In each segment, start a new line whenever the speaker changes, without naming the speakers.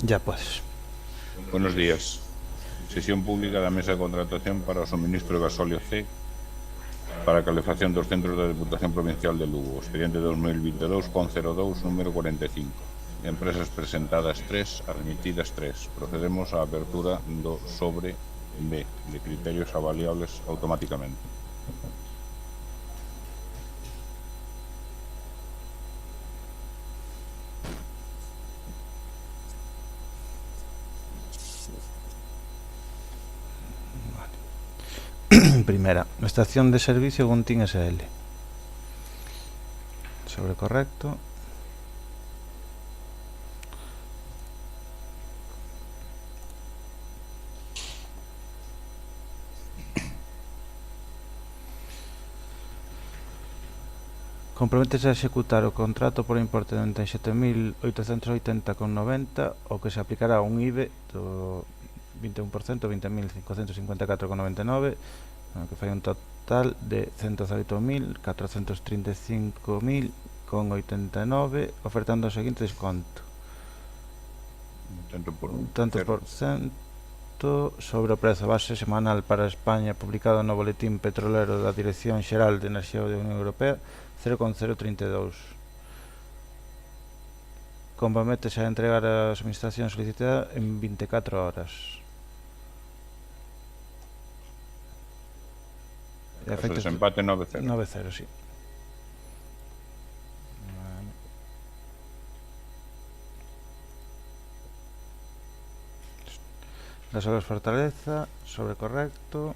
Ya puedes.
Buenos días. Sesión pública da mesa de contratación para o suministro de gasóleo C para a calefacción dos centros da Deputación Provincial de Lugo. Expediente 2022-02, número 45. Empresas presentadas 3, admitidas 3. Procedemos á apertura do sobre B, de criterios avaliables automáticamente.
Primera, estación de servicio Guntín SL. Sobre correcto. Comprométese a executar o contrato por importe de 97.880,90 o que se aplicará un IBE do 21%, 20.554,99, que fai un total de 118.435.000,89, ofertando o seguinte desconto.
Tanto por
Un tanto
cero.
por cento sobre o prezo base semanal para España publicado no Boletín Petrolero da Dirección Xeral de Enerxía da Unión Europea 0,032. Comprométese a entregar a administración solicitada en 24 horas. E
Caso de
efectos de
desempate 9-0.
9-0, sí. Las horas Fortaleza, sobre correcto.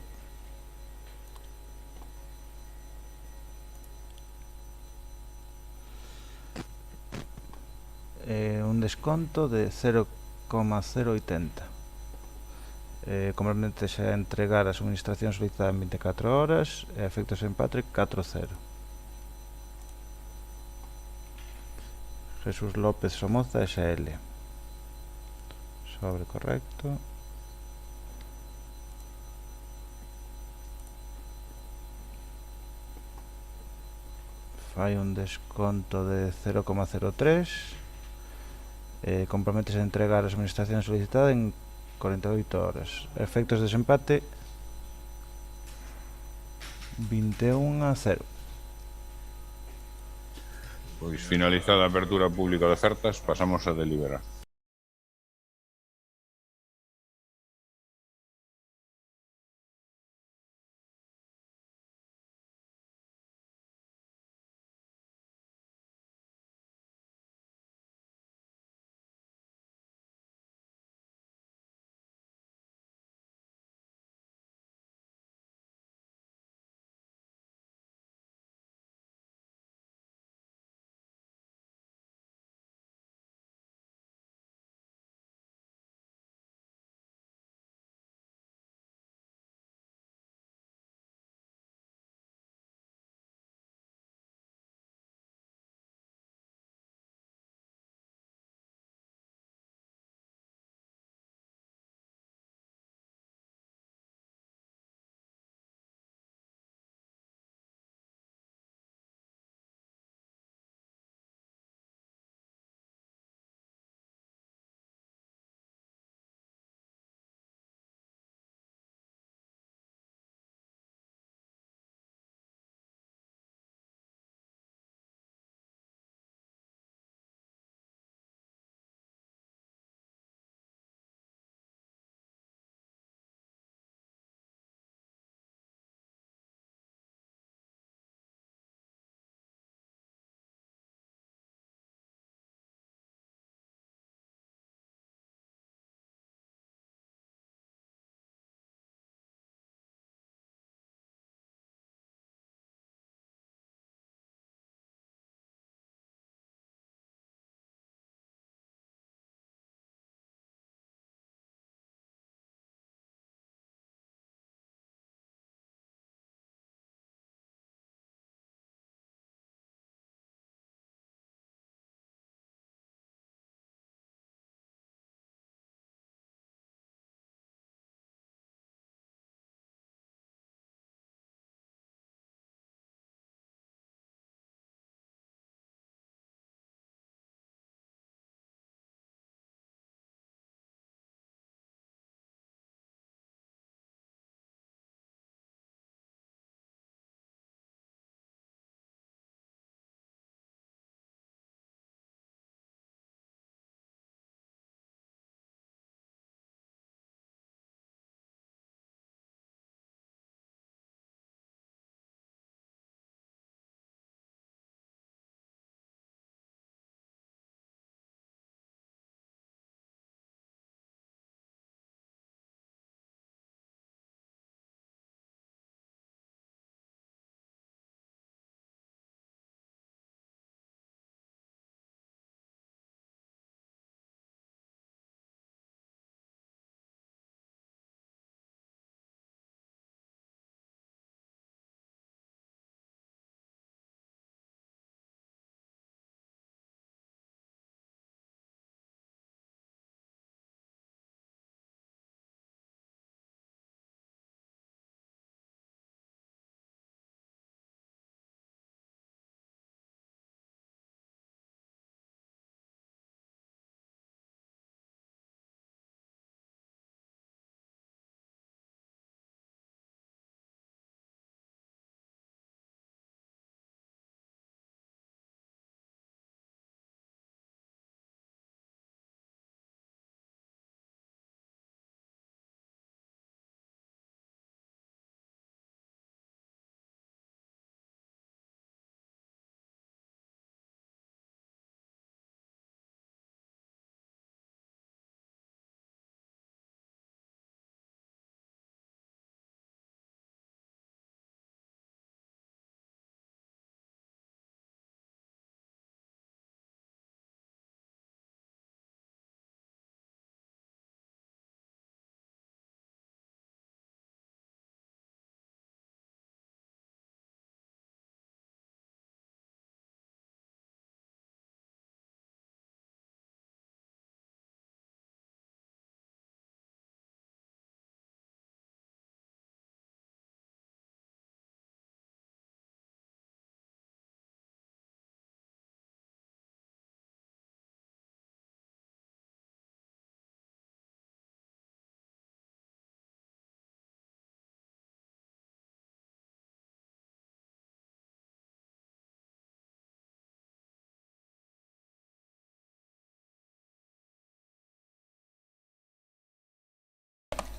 Un desconto de 0,080. Comprométese a entregar a administración solicitada en 24 horas e efectos de empate 4-0. Jesús López Somoza SL. Sobre correcto. Fai un desconto de 0,03. Comprométese a entregar a administración solicitada en 48 horas. Efectos de desempate 21-0.
Pois finalizada a apertura pública de ofertas, pasamos a deliberar.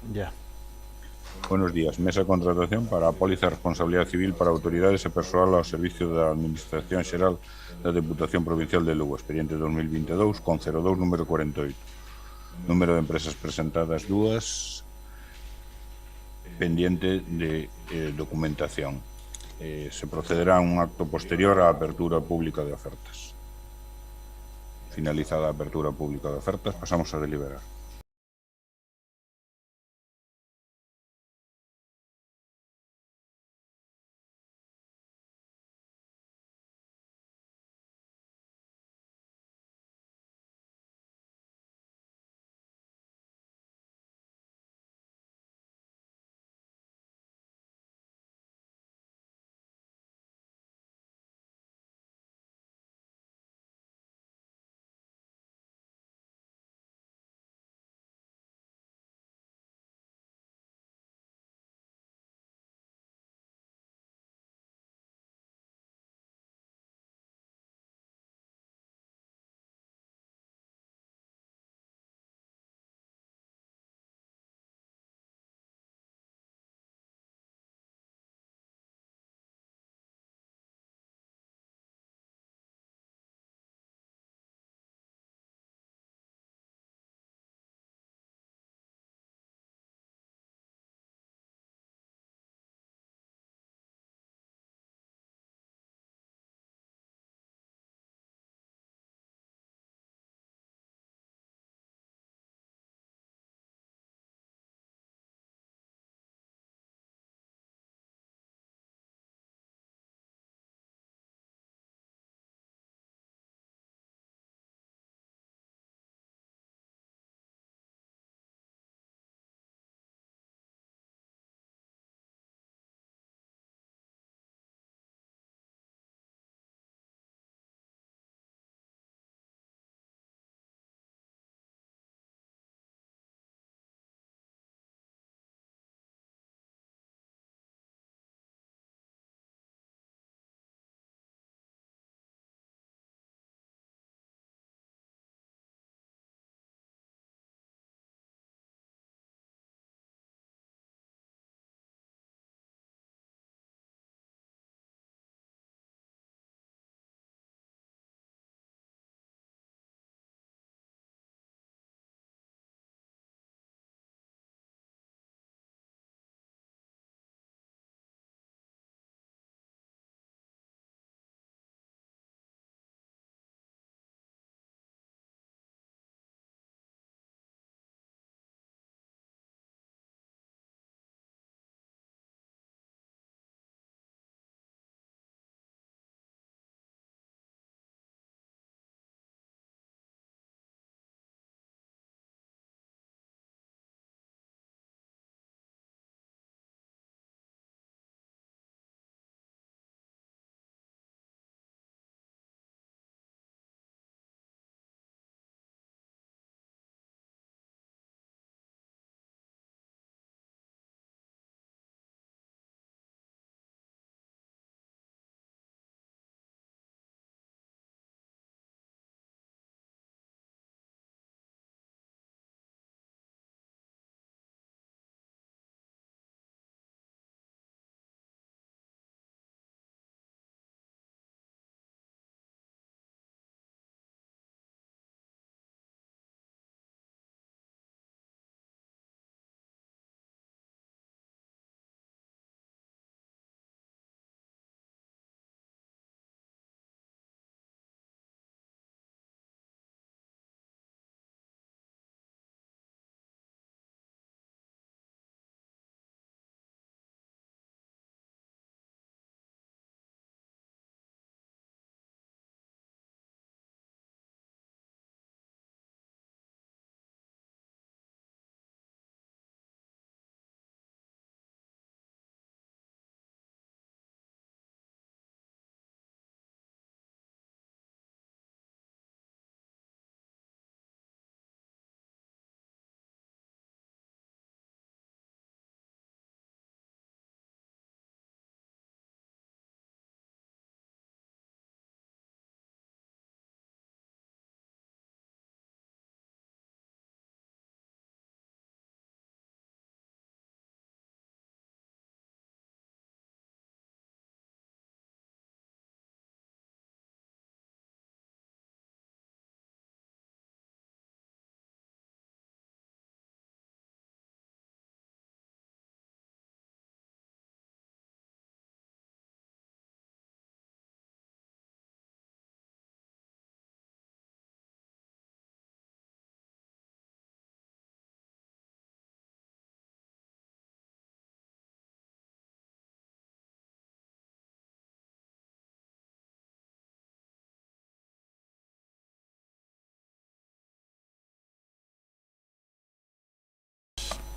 Ya.
Buenos días. Mesa de contratación para a póliza de responsabilidade civil para autoridades e persoal ao servicio da Administración Xeral da Deputación Provincial de Lugo, expediente 2022, con 02, número 48. Número de empresas presentadas 2, pendiente de documentación. Se procederá a un acto posterior á apertura pública de ofertas. Finalizada a apertura pública de ofertas, pasamos a deliberar.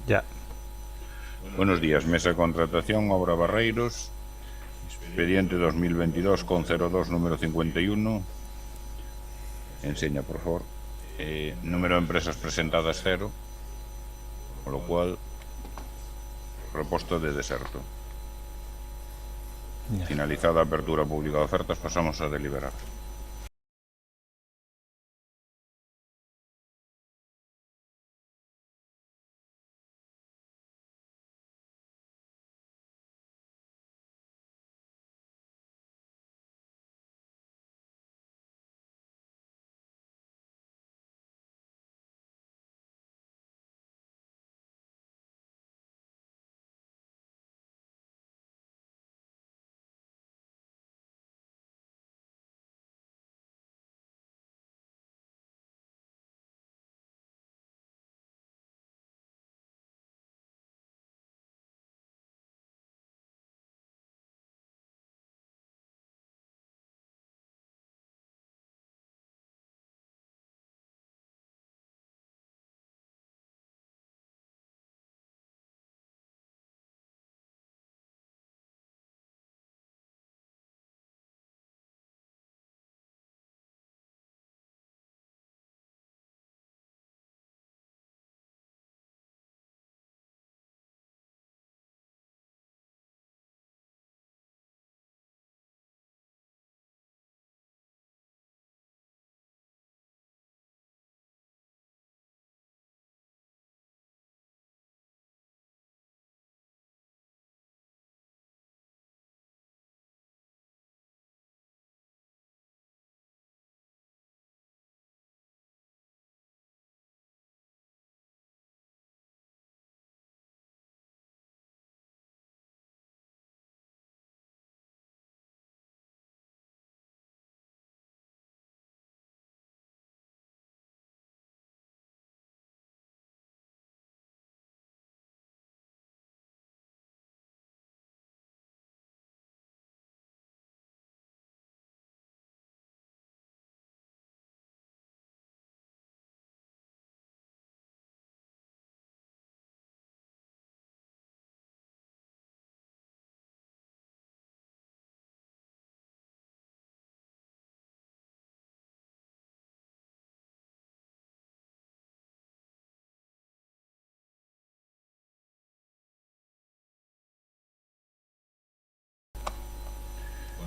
Ya.
Buenos días, mesa de contratación, obra Barreiros, expediente 2022-02, número 51. Enseña, por favor. Número de empresas presentadas 0, con lo cual, reposto de deserto.
Ya.
Finalizada apertura pública de ofertas, pasamos a deliberar.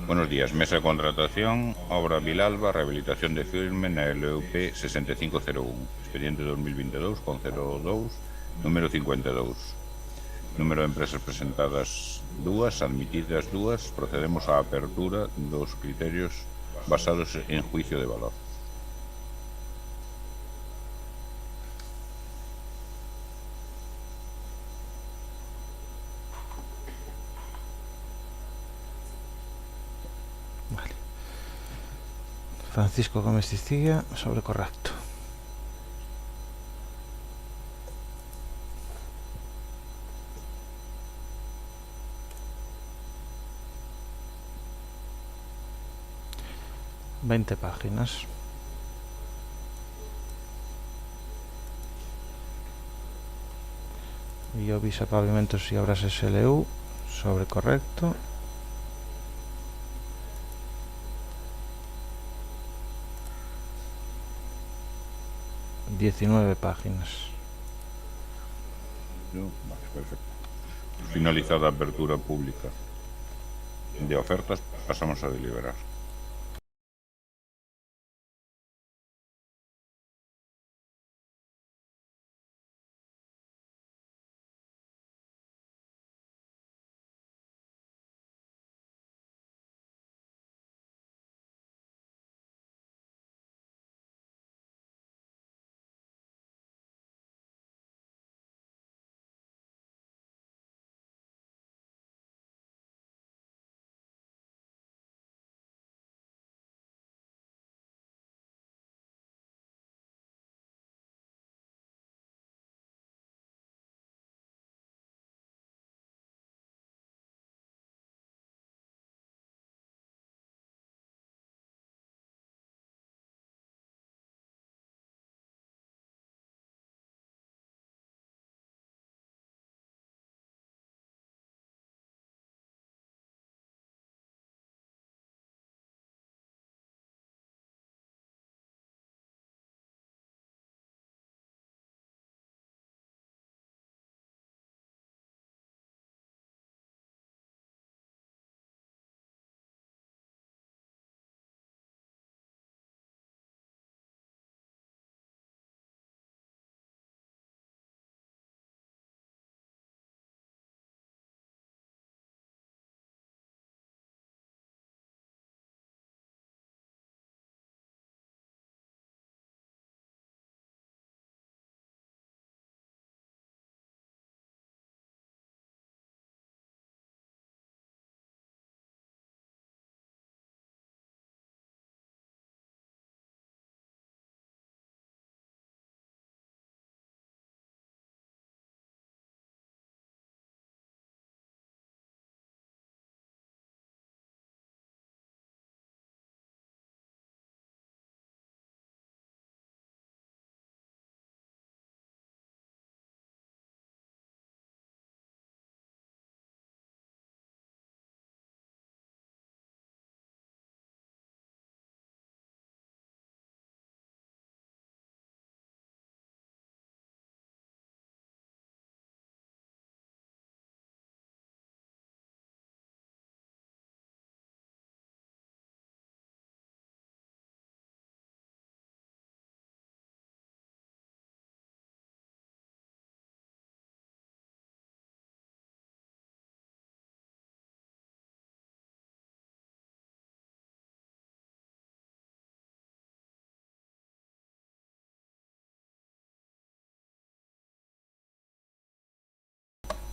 Buenos días, mesa de contratación, obra Vilalba, rehabilitación de firme na LUP 6501, expediente 2022-02, número 52. Número de empresas presentadas 2, admitidas 2, procedemos á apertura dos criterios basados en juicio de valor.
Vale. Francisco Gómez Cistilla, sobre correcto. Veinte páginas. Visa Pavimentos y Obras SLU, sobre correcto. Diecinueve páginas.
Vale, perfecto. Finalizada apertura pública de ofertas, pasamos a deliberar.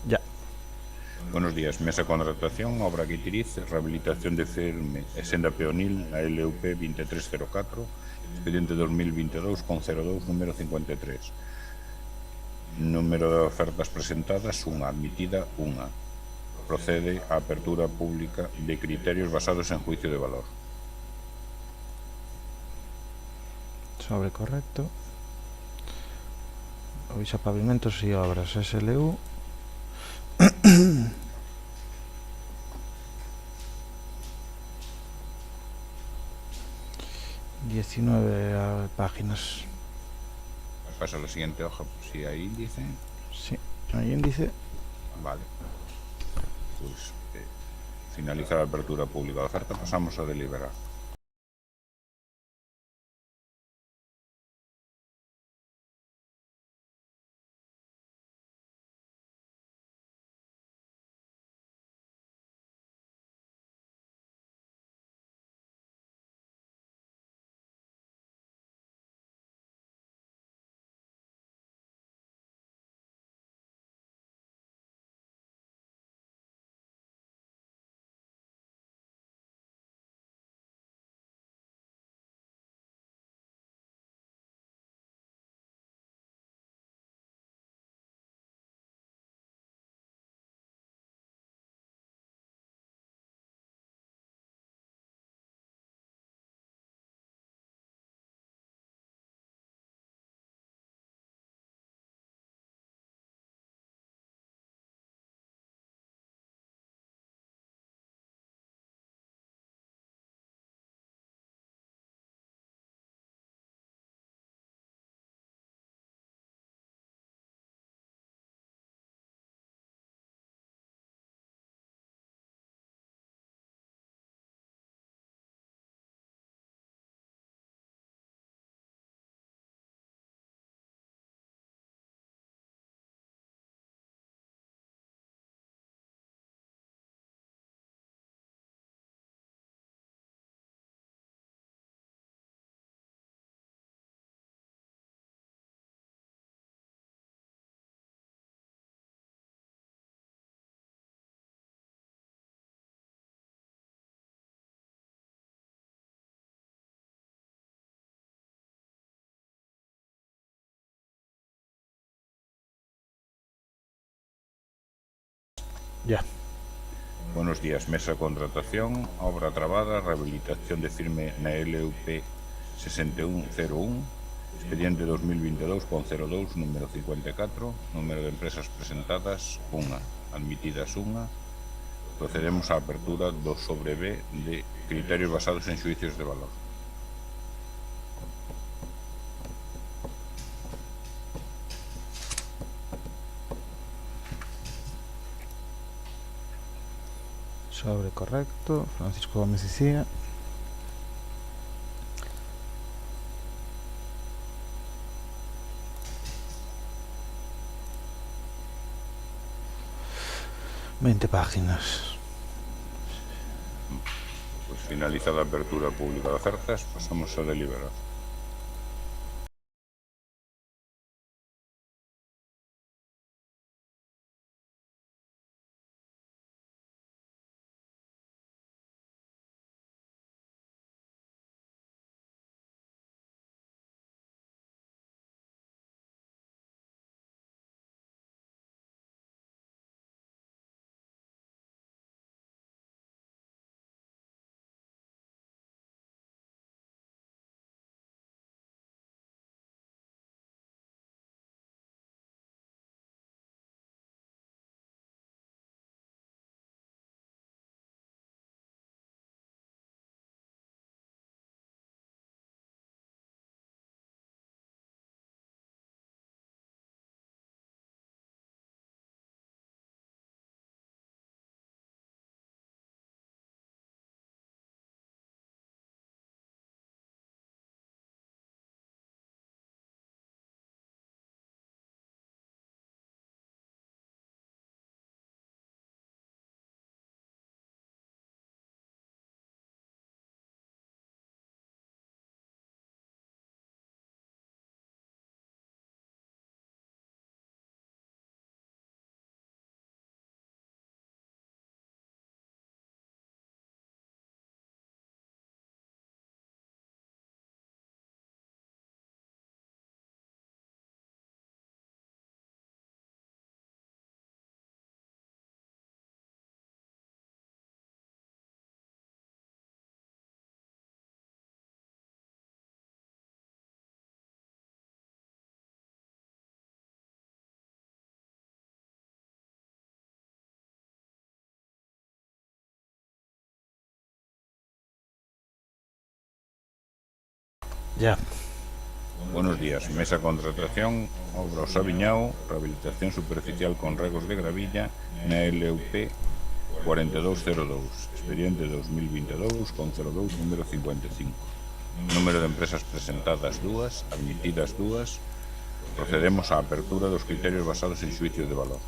Ya.
Buenos días. Mesa contratación, obra Guitiriz, rehabilitación de firme e senda peonil na LUP 2304, expediente 2022 con 02, número 53. Número de ofertas presentadas, unha. Admitida, unha. Procede a apertura pública de criterios basados en juicio de valor.
Sobre correcto. Ovisa Pavimentos y Obras SLU. 19 páginas.
Pasa a la siguiente hoja, si hay índice.
Sí, hay índice.
Vale. Pues finalizada la apertura pública de oferta, pasamos a deliberar.
Ya.
Buenos días. Mesa de contratación, obra trabada, rehabilitación de firme na LUP 6101, expediente 2022 con 02, número 54, número de empresas presentadas, unha. Admitidas, unha. Procedemos á apertura do sobre B de criterios basados en xuicios de valor.
Sobre correcto. Francisco Gómez Icía. Veinte páginas.
Pues finalizada a apertura pública de ofertas, pasamos a deliberar.
Ya.
Buenos días. Mesa contratación, obra Os Aviñao, rehabilitación superficial con regos de gravilla na LUP 4202, expediente 2022 con 02 número 55. Número de empresas presentadas 2, admitidas 2. Procedemos á apertura dos criterios basados en xuicio de valor.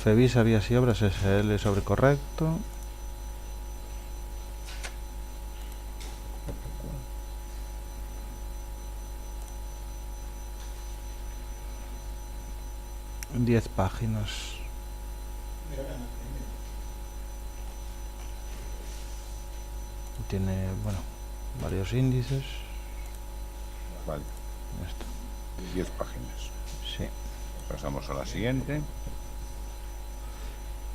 Fevisa Vías y Obras SL sobre correcto. En 10 páginas. Tiene, bueno, varios índices.
Vale,
Ya está.
10 páginas.
Sí.
Pasamos a la siguiente.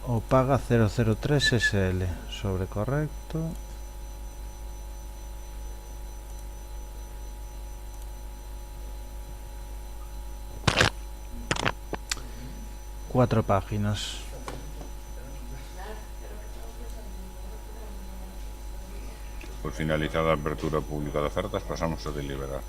O paga 003 SL sobre correcto. Cuatro páginas.
Por finalizada a apertura pública de ofertas, pasamos a deliberar.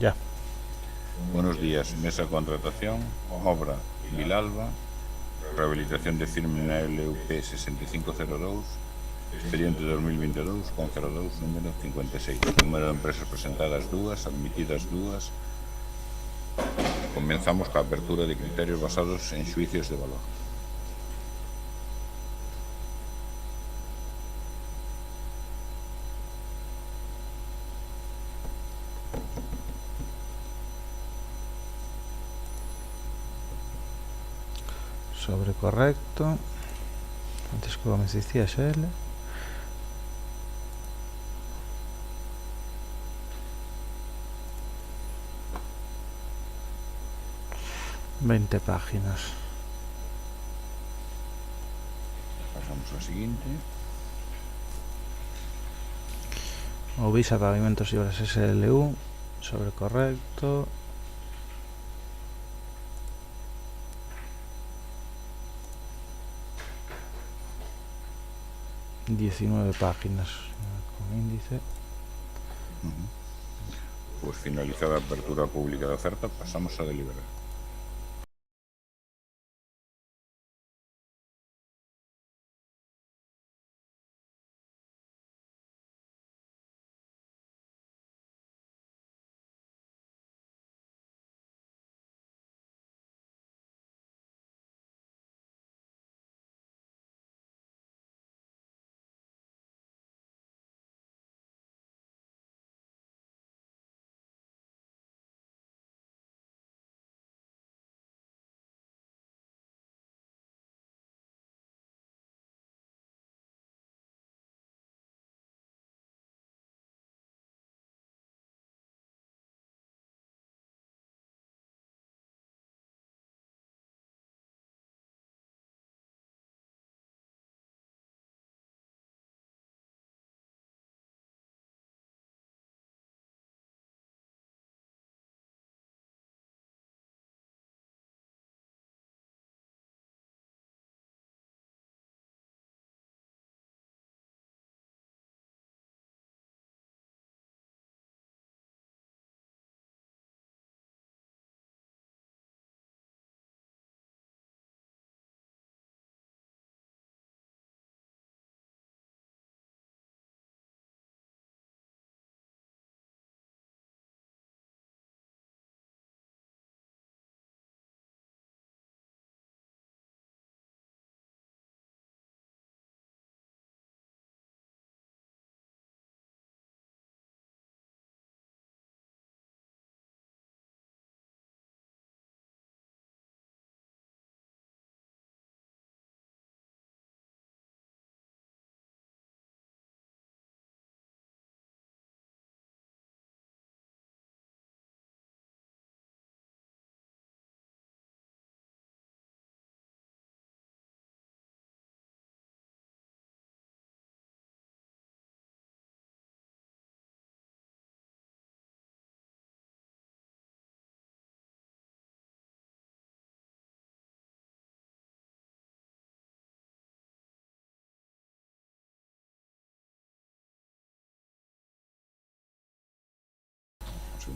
Ya.
Buenos días, mesa de contratación, obra Vilalba, rehabilitación de firme na LUP 6502, expediente 2022 con 02 número 56, número de empresas presentadas 2, admitidas 2. Comenzamos coa apertura de criterios basados en xuicios de valor.
Sobre correcto. Francisco Gómez decía SL. Veinte páginas.
Pasamos ao seguinte.
Ovisa Pavimentos y Obras SLU. Sobre correcto. ...19 páginas con índice.
Pues finalizada a apertura pública de oferta, pasamos a deliberar.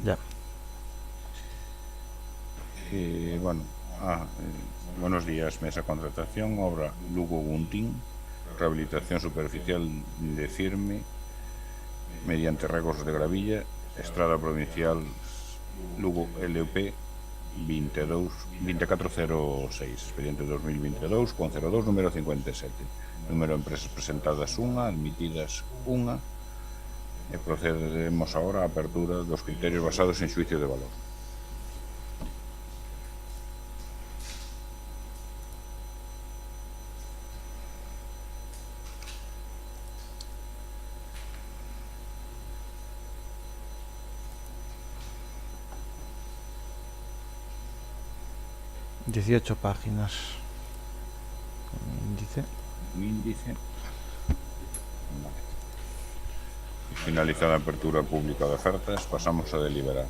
Ya.
Buenos días, mesa de contratación, obra Lugo Guntín, rehabilitación superficial de firme mediante regos de gravilla, estrada provincial Lugo LUP 2406, expediente 2022 con 02 número 57, número de empresas presentadas 1, admitidas 1. E procedemos agora á apertura dos criterios basados en xuicio de valor.
...18 páginas con índice.
Vale. Finalizada a apertura pública de ofertas, pasamos a deliberar.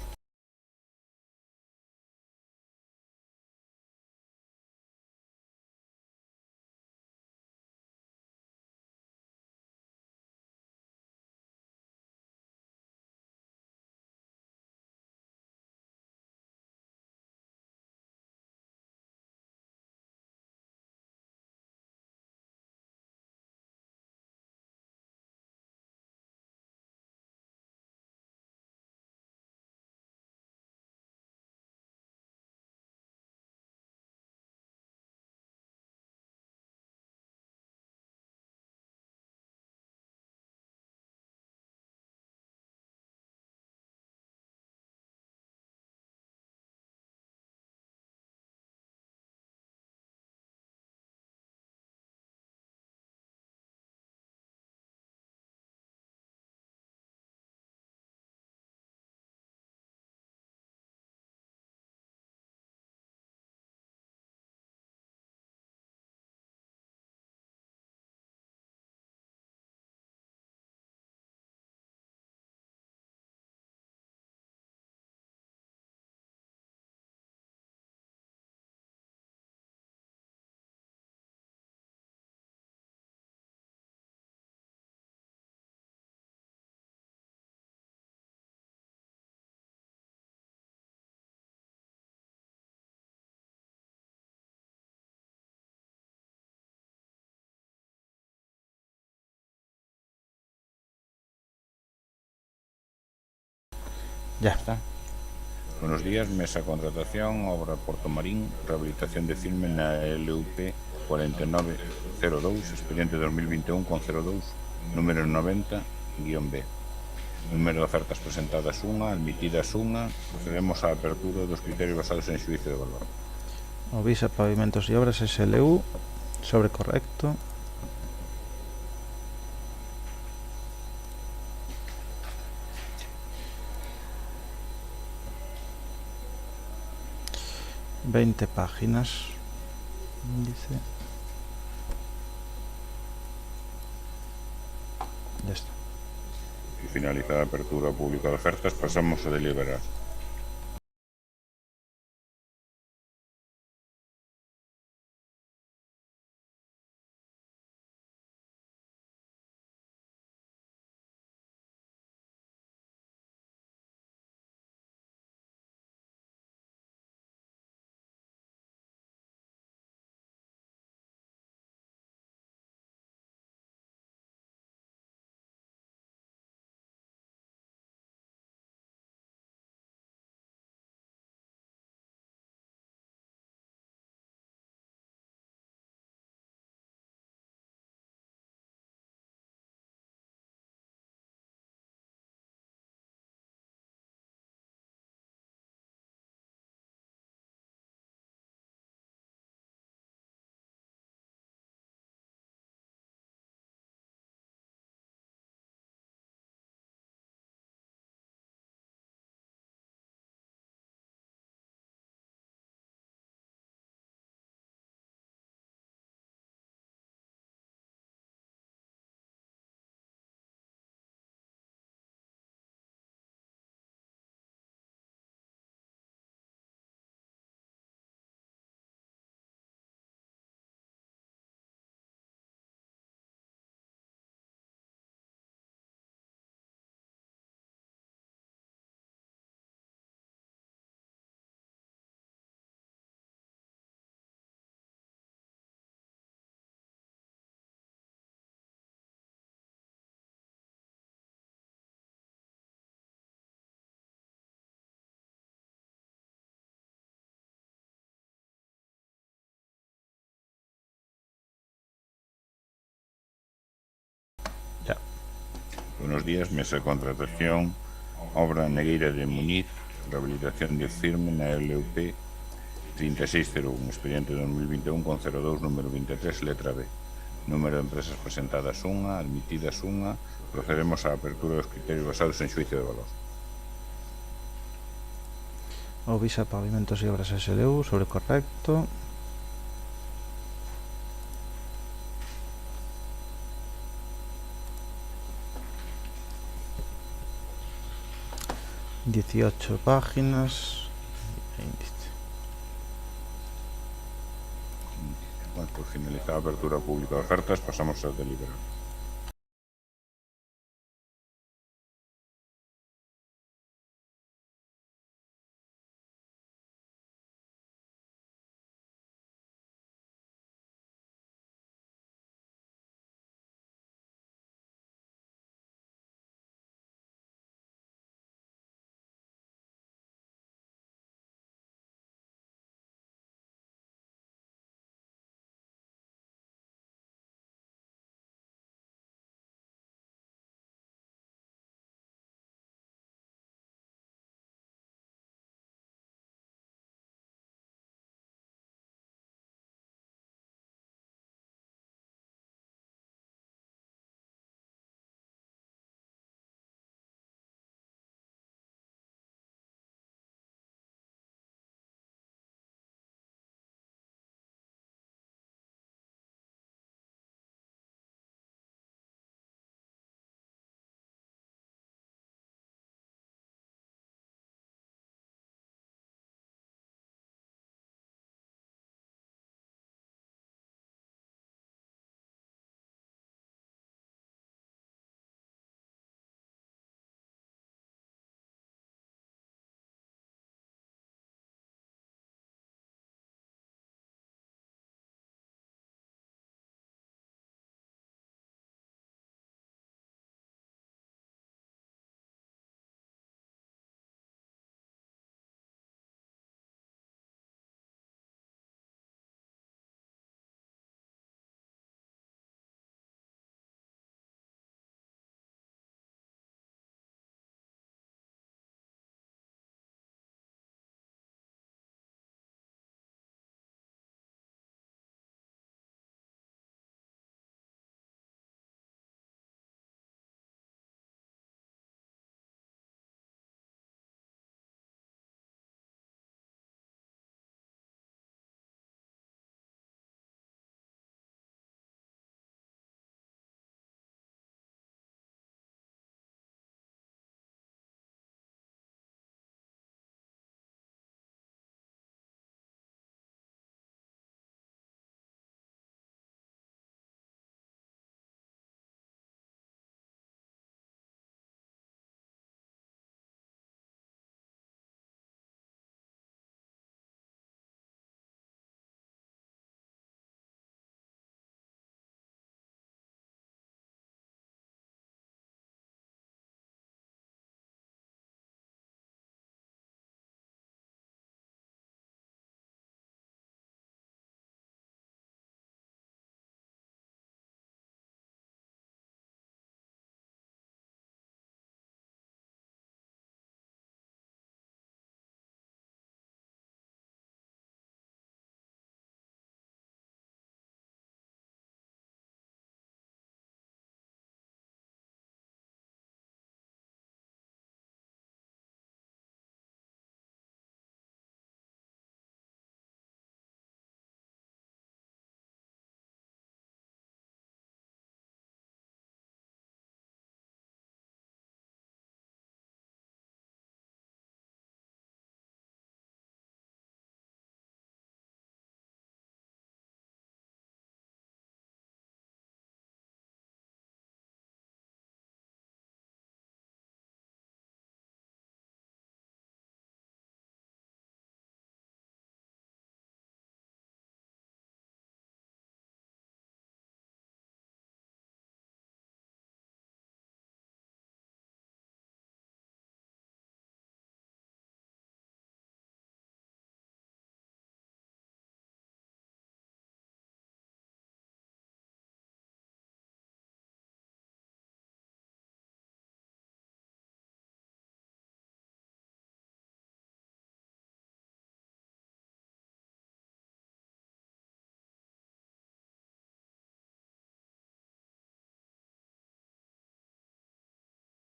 Ya.
¿Está? Buenos días, mesa contratación, obra Porto Marín, rehabilitación de firme na LUP 4902, expediente 2021-02, número 90-B. Número de ofertas presentadas 1, admitidas 1. Procedemos á apertura dos criterios basados en xuízo de valor.
Ovisa Pavimentos y Obras SLU, sobre correcto. ...20 páginas... ...índice... ...ya está.
Y finalizada a apertura pública de ofertas, pasamos a deliberar.
Ya.
Buenos días, mesa de contratación, obra Negueira de Muñiz, rehabilitación de firme na LUP 3601, expediente 2021-02, número 23, letra B. Número de empresas presentadas 1, admitidas 1. Procedemos á apertura dos criterios basados en xuízo de valor.
Ovisa Pavimentos y Obras SLU, sobre correcto. ...18 páginas... ...índice.
Bueno, por finalizar a apertura pública de ofertas, pasamos a deliberar.